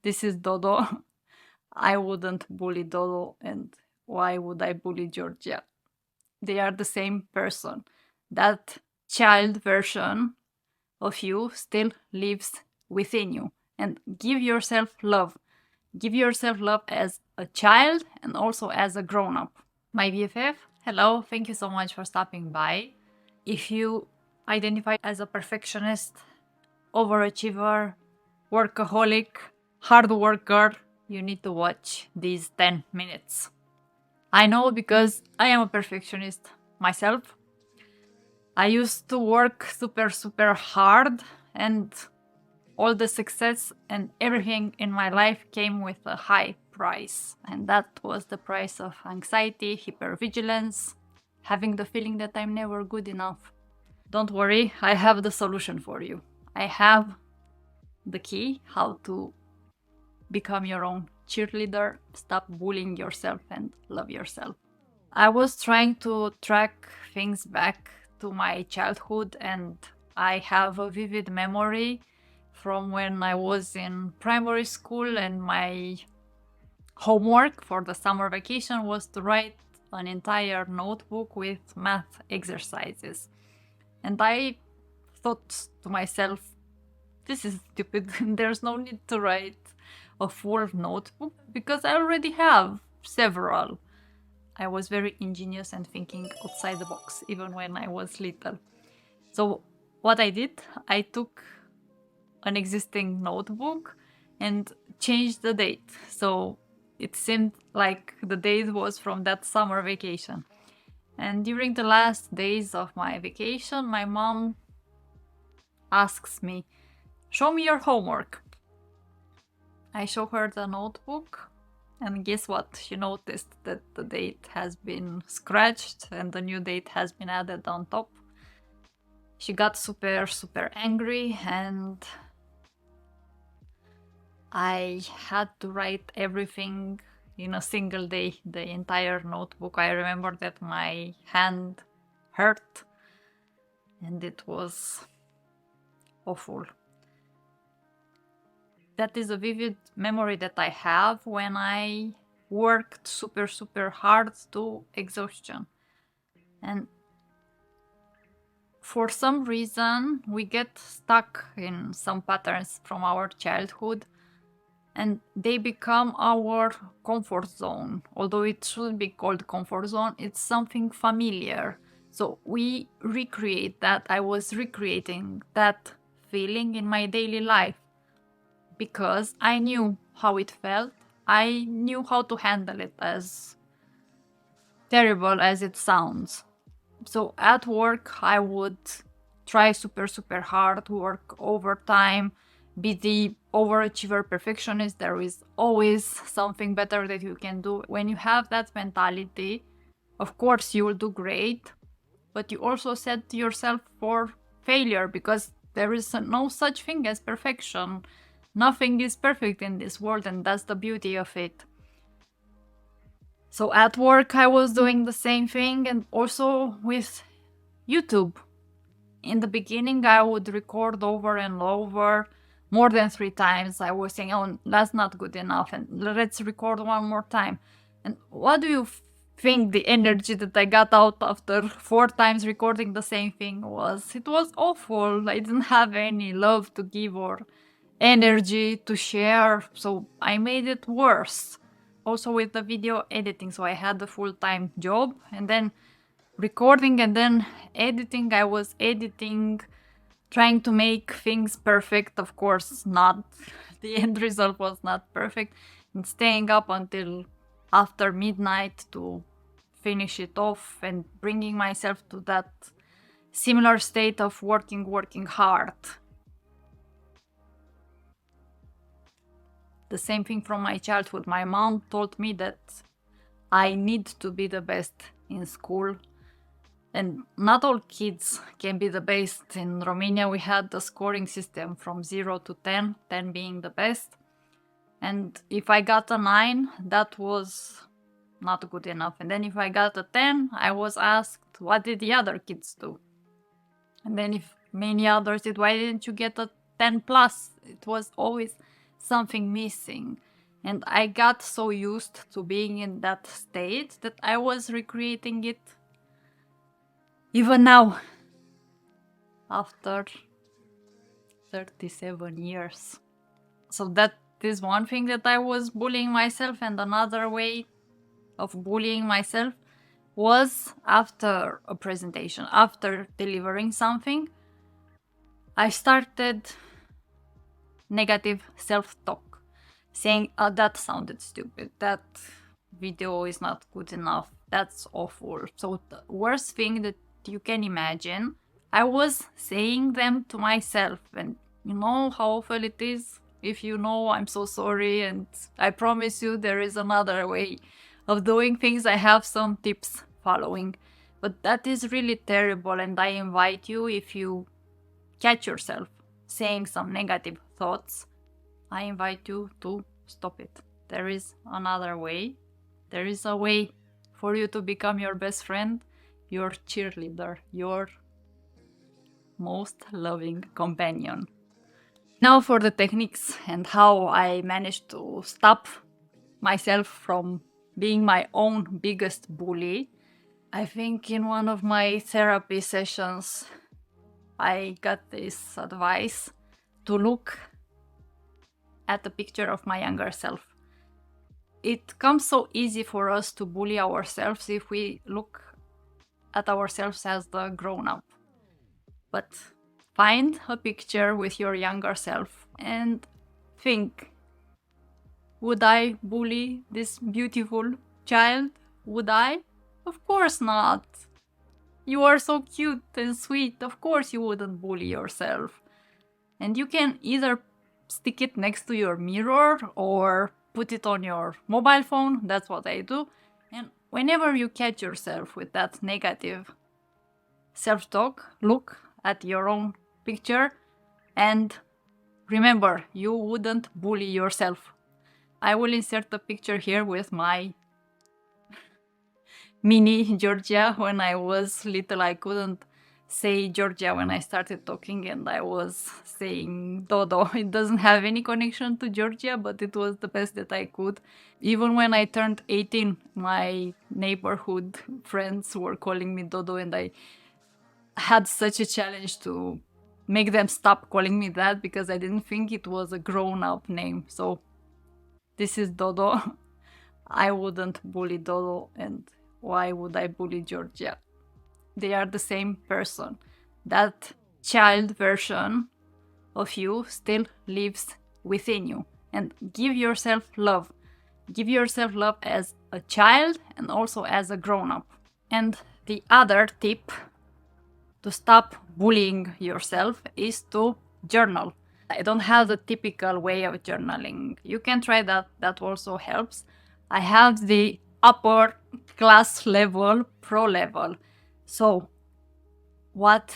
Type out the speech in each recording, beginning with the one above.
this is Dodo. I wouldn't bully Dodo, and why would I bully Georgia? They are the same person. That child version of you still lives within you. And give yourself love. Give yourself love as a child and also as a grown-up. My BFF, hello, thank you so much for stopping by. If you identify as a perfectionist, overachiever, workaholic, hard worker, you need to watch these 10 minutes. I know because I am a perfectionist myself. I used to work super hard, and all the success and everything in my life came with a high price. And that was the price of anxiety, hypervigilance, having the feeling that I'm never good enough. Don't worry, I have the solution for you. I have the key how to become your own cheerleader, stop bullying yourself, and love yourself. I was trying to track things back to my childhood, and I have a vivid memory from when I was in primary school, and my homework for the summer vacation was to write an entire notebook with math exercises. And I thought to myself, this is stupid. There's no need to write a full notebook because I already have several. I was very ingenious and thinking outside the box, even when I was little. So what I did, I took an existing notebook and changed the date. So it seemed like the date was from that summer vacation. And during the last days of my vacation, my mom asks me, show me your homework. I show her the notebook, and guess what? She noticed that the date has been scratched and the new date has been added on top. She got super angry, and I had to write everything in a single day, the entire notebook. I remember that my hand hurt and it was awful. That is a vivid memory that I have when I worked super hard to exhaustion. And for some reason, we get stuck in some patterns from our childhood, and they become our comfort zone. Although it shouldn't be called comfort zone, it's something familiar. So we recreate that. I was recreating that feeling in my daily life because I knew how it felt. I knew how to handle it, as terrible as it sounds. So at work, I would try super hard, work overtime, be the overachiever perfectionist. There is always something better that you can do. When you have that mentality, of course you will do great, but you also set yourself for failure because there is no such thing as perfection. Nothing is perfect in this world, and that's the beauty of it. So at work, I was doing the same thing, and also with YouTube. In the beginning, I would record over and over, more than 3 times. I was saying, oh, that's not good enough, and let's record one more time. And what do you think the energy that I got out after 4 times recording the same thing was? It was awful. I didn't have any love to give or energy to share, so I made it worse. Also with the video editing, so I had a full-time job, and then recording and then editing. I was editing, trying to make things perfect. Of course not. The end result was not perfect, and staying up until after midnight to finish it off and bringing myself to that similar state of working hard. The same thing from my childhood. My mom told me that I need to be the best in school. And not all kids can be the best. In Romania, we had the scoring system from 0 to 10, 10 being the best. And if I got a 9, that was not good enough. And then if I got a 10, I was asked, what did the other kids do? And then if many others did, why didn't you get a 10 plus? It was always something missing. And I got so used to being in that state that I was recreating it even now, after 37 years. So that is one thing that I was bullying myself, and another way of bullying myself was after a presentation, after delivering something, I started negative self-talk, saying, oh, that sounded stupid, that video is not good enough, that's awful. So the worst thing that you can imagine, I was saying them to myself, and you know how awful it is? If you know, I'm so sorry, and I promise you there is another way of doing things. I have some tips following, but that is really terrible, and I invite you, if you catch yourself saying some negative thoughts, I invite you to stop it. There is another way. There is a way for you to become your best friend, your cheerleader, your most loving companion. Now for the techniques and how I managed to stop myself from being my own biggest bully. I think in one of my therapy sessions, I got this advice to look at a picture of my younger self. It comes so easy for us to bully ourselves if we look at ourselves as the grown-up. But find a picture with your younger self and think, would I bully this beautiful child? Would I? Of course not. You are so cute and sweet. Of course you wouldn't bully yourself. And you can either stick it next to your mirror or put it on your mobile phone. That's what I do. And whenever you catch yourself with that negative self-talk, look at your own picture and remember, you wouldn't bully yourself. I will insert a picture here with my mini Georgia. When I was little, I couldn't say Georgia when I started talking, and I was saying Dodo. It doesn't have any connection to Georgia, but it was the best that I could. Even when I turned 18, my neighborhood friends were calling me Dodo, and I had such a challenge to make them stop calling me that because I didn't think it was a grown-up name. So this is Dodo. I wouldn't bully Dodo, and why would I bully Georgia? They are the same person. That child version of you still lives within you. And give yourself love. Give yourself love as a child and also as a grown-up. And the other tip to stop bullying yourself is to journal. I don't have the typical way of journaling. You can try that, that also helps. I have the upper class level, pro level. So what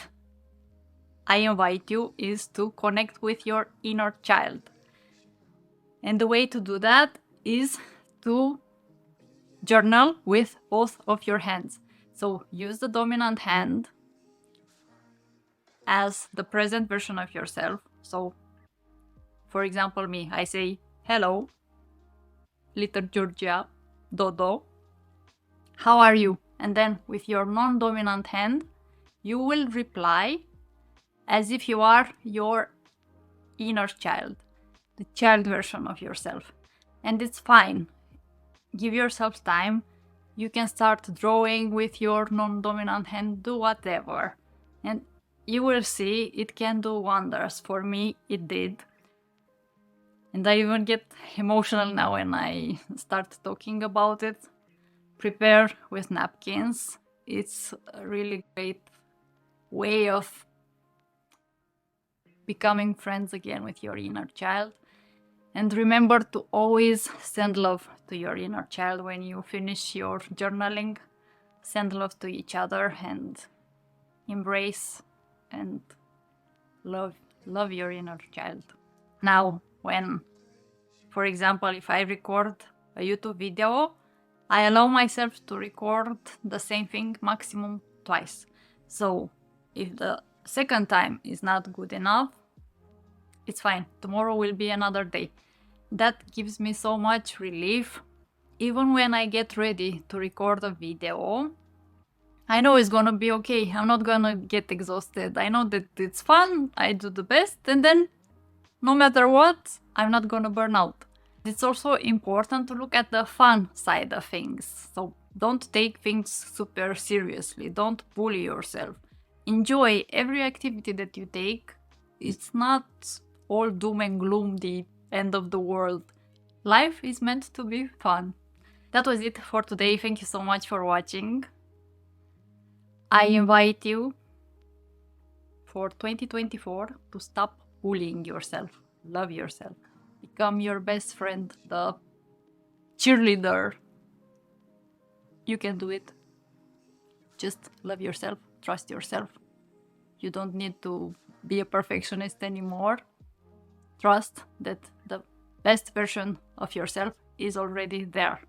I invite you is to connect with your inner child. And the way to do that is to journal with both of your hands. So use the dominant hand as the present version of yourself. So, for example, me, I say, hello, little Georgia, Dodo, how are you? And then with your non-dominant hand, you will reply as if you are your inner child, the child version of yourself. And it's fine. Give yourself time. You can start drawing with your non-dominant hand, do whatever. And you will see it can do wonders. For me, it did. And I even get emotional now when I start talking about it. Prepare with napkins. It's a really great way of becoming friends again with your inner child. And remember to always send love to your inner child when you finish your journaling. Send love to each other and embrace and love your inner child. Now, when, for example, if I record a YouTube video, I allow myself to record the same thing maximum twice. So if the second time is not good enough, it's fine. Tomorrow will be another day. That gives me so much relief. Even when I get ready to record a video, I know it's gonna be okay. I'm not gonna get exhausted. I know that it's fun, I do the best, and then no matter what, I'm not gonna burn out. It's also important to look at the fun side of things. So don't take things super seriously. Don't bully yourself. Enjoy every activity that you take. It's not all doom and gloom, the end of the world. Life is meant to be fun. That was it for today. Thank you so much for watching. I invite you for 2024 to stop bullying yourself. Love yourself. Become your best friend, the cheerleader. You can do it. Just love yourself, trust yourself. You don't need to be a perfectionist anymore. Trust that the best version of yourself is already there.